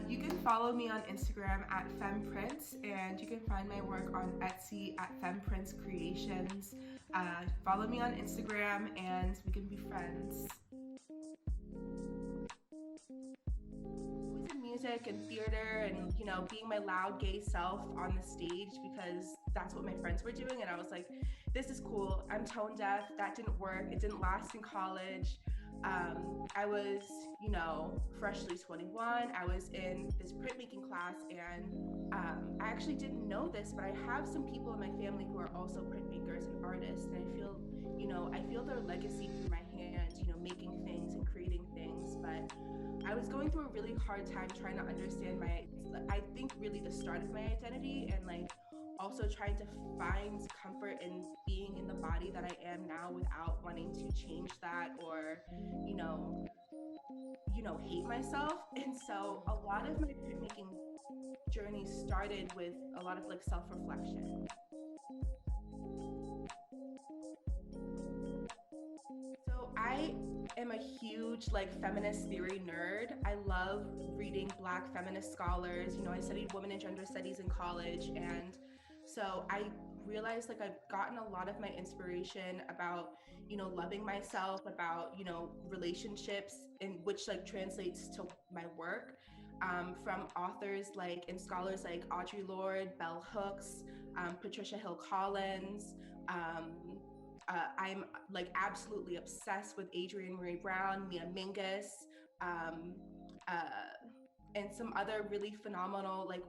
You can follow me on Instagram at Femme Prints, and you can find my work on Etsy at Femme Prints Creations. Follow me on Instagram and we can be friends. In music and theater and, you know, being my loud gay self on the stage because that's what my friends were doing, and I was like, this is cool. I'm tone deaf. That didn't work. It didn't last in college. I was, you know, freshly 21. I was in this printmaking class, and I actually didn't know this, but I have some people in my family who are also printmakers and artists, and I feel, you know, I feel their legacy through my hands, you know, making things and creating things. But I was going through a really hard time trying to understand I think really the start of my identity, and like also trying to find comfort in being in the body that I am now without wanting to change that or, you know, hate myself. And so a lot of my printmaking journey started with a lot of like self-reflection. So I am a huge like feminist theory nerd. I love reading Black feminist scholars. You know, I studied women and gender studies in college, and so I realized like I've gotten a lot of my inspiration about, you know, loving myself, about, you know, relationships, in which like translates to my work, from authors like and scholars like Audre Lorde, Bell Hooks, Patricia Hill Collins. I'm like absolutely obsessed with Adrienne Maree Brown, Mia Mingus, um, uh, and some other really phenomenal like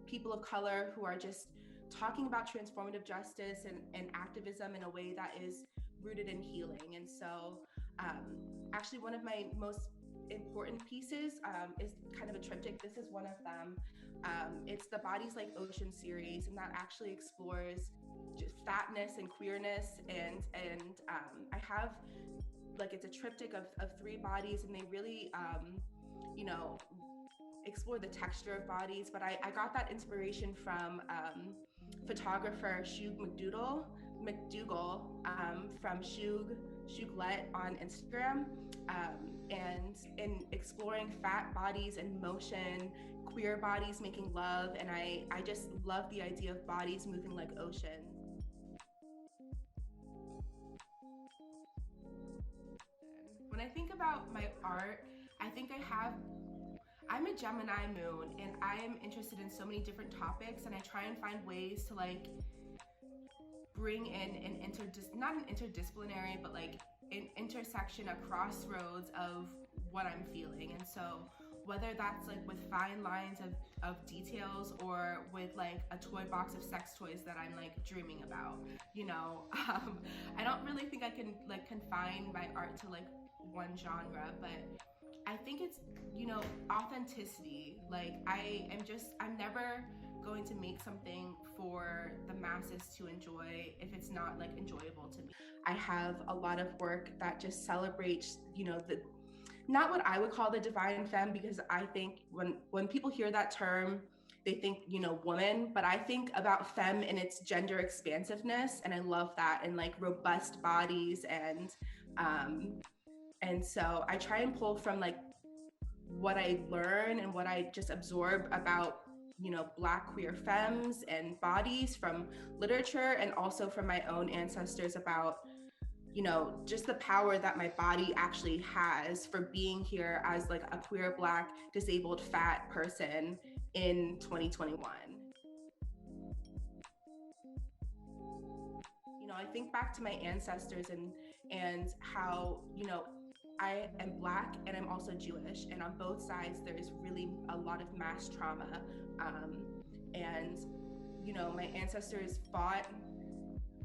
people of color who are just talking about transformative justice and activism in a way that is rooted in healing. And so actually one of my most important pieces is kind of a triptych. This is one of them. It's the Bodies Like Ocean series, and that actually explores just fatness and queerness, and I have like it's a triptych of three bodies, and they really you know, explore the texture of bodies. But I got that inspiration from photographer Shug McDougall, from Shuglet on Instagram, and in exploring fat bodies in motion, queer bodies making love, and I just love the idea of bodies moving like ocean. When I think about my art, I think I'm a Gemini moon, and I am interested in so many different topics, and I try and find ways to like bring in not an interdisciplinary, but like an intersection, a crossroads of what I'm feeling. And so whether that's like with fine lines of details or with like a toy box of sex toys that I'm like dreaming about, you know, I don't really think I can like confine my art to like one genre, but I think it's, you know, authenticity. Like I'm never going to make something for the masses to enjoy if it's not like enjoyable to me. I have a lot of work that just celebrates, you know, the not what I would call the divine femme, because I think when people hear that term, they think, you know, woman, but I think about femme in its gender expansiveness, and I love that, and like robust bodies, and so I try and pull from like what I learn and what I just absorb about, you know, Black queer femmes and bodies from literature, and also from my own ancestors about, you know, just the power that my body actually has for being here as like a queer, Black, disabled, fat person in 2021. You know, I think back to my ancestors and how, you know, I am Black and I'm also Jewish, and on both sides there's really a lot of mass trauma, and you know, my ancestors fought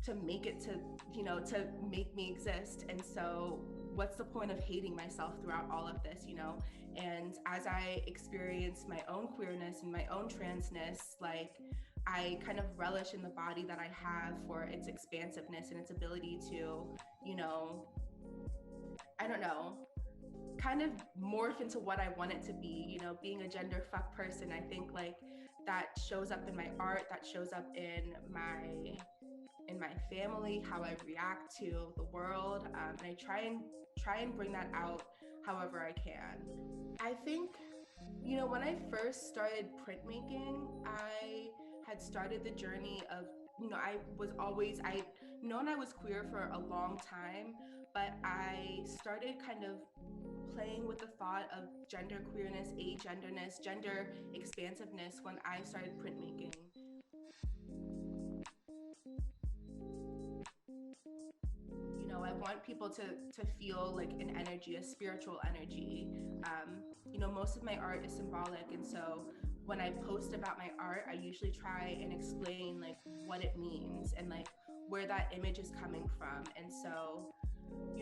to make it to, you know, to make me exist. And so what's the point of hating myself throughout all of this, you know? And as I experience my own queerness and my own transness, like I kind of relish in the body that I have for its expansiveness and its ability to, you know, I don't know, kind of morph into what I want it to be, you know, being a gender fuck person. I think like that shows up in my art, that shows up in my family, how I react to the world, and I try and bring that out however I can. I think You know, when I first started printmaking, I had started the journey of, I was always, I known I was queer for a long time, but I started kind of playing with the thought of gender queerness, agenderness, gender expansiveness when I started printmaking. I want people to feel like an energy, a spiritual energy. Most of my art is symbolic, and so when I post about my art, I usually try and explain like what it means and like where that image is coming from. And so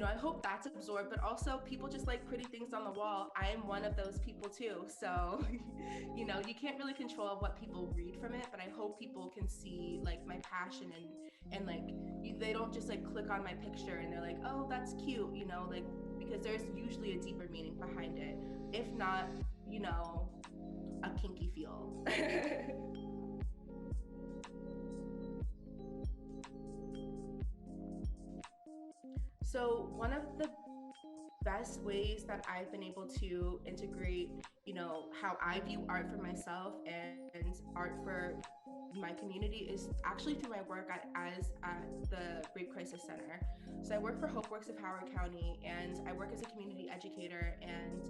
I hope that's absorbed, but also people just like pretty things on the wall. I am one of those people too. So, you can't really control what people read from it, but I hope people can see like my passion and like they don't just like click on my picture and they're like, oh, that's cute, like because there's usually a deeper meaning behind it. If not, a kinky feel. So one of the best ways that I've been able to integrate, how I view art for myself and art for my community is actually through my work at the Rape Crisis Center. So I work for Hope Works of Howard County, and I work as a community educator. And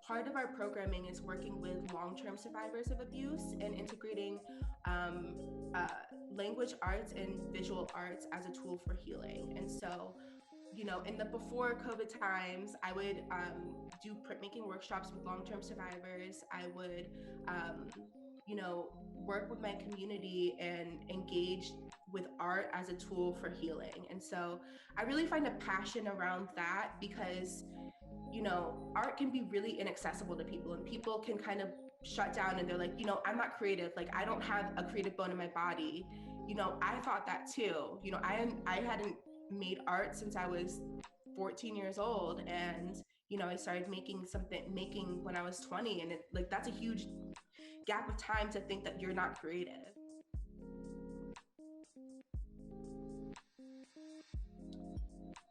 part of our programming is working with long-term survivors of abuse and integrating um, uh, language arts and visual arts as a tool for healing. And so in the before COVID times, I would do printmaking workshops with long-term survivors. I would, um, you know, work with my community and engage with art as a tool for healing. And so I really find a passion around that because, art can be really inaccessible to people, and people can kind of shut down and they're like, I'm not creative. Like, I don't have a creative bone in my body. I thought that too. I hadn't made art since I was 14 years old, and I started making when I was 20, and like that's a huge gap of time to think that you're not creative.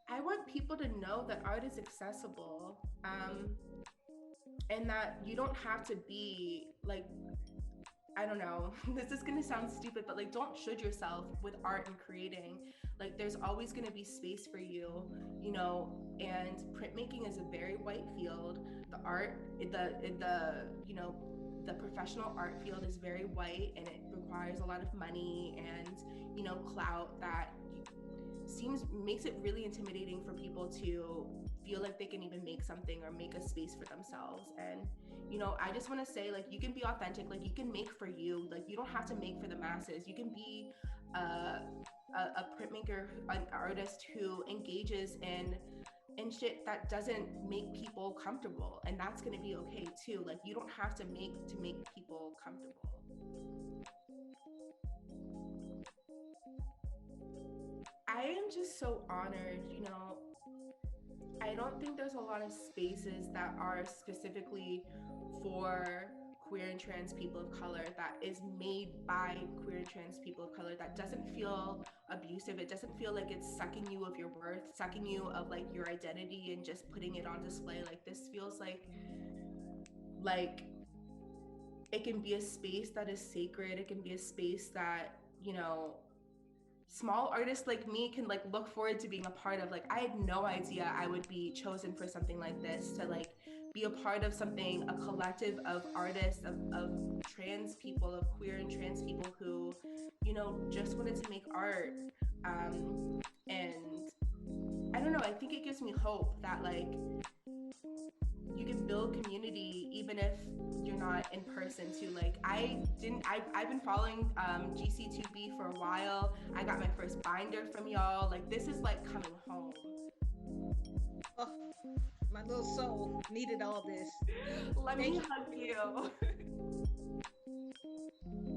I want people to know that art is accessible, and that you don't have to be like, I don't know, this is gonna sound stupid, but like, don't should yourself with art and creating. Like, there's always gonna be space for you, and printmaking is a very white field. The art, the professional art field is very white, and it requires a lot of money and, clout that makes it really intimidating for people to feel like they can even make something or make a space for themselves. And I just want to say, like, you can be authentic, like you can make for you, like you don't have to make for the masses. You can be a printmaker, an artist who engages in shit that doesn't make people comfortable, and that's going to be okay too. Like, you don't have to make people comfortable. I am just so honored, I don't think there's a lot of spaces that are specifically for queer and trans people of color, that is made by queer and trans people of color, that doesn't feel abusive. It doesn't feel like it's sucking you of your worth, sucking you of like your identity and just putting it on display. Like, this feels like it can be a space that is sacred. It can be a space that, small artists like me can like look forward to being a part of. Like, I had no idea I would be chosen for something like this, to like be a part of something, a collective of artists, of trans people, of queer and trans people who, just wanted to make art. And I don't know, I think it gives me hope that like you can build community even if you're not in person too. Like, I've been following GC2B for a while. I got my first binder from y'all. Like, this is like coming home. Oh, my little soul needed all this. Let Thank me you. hug you.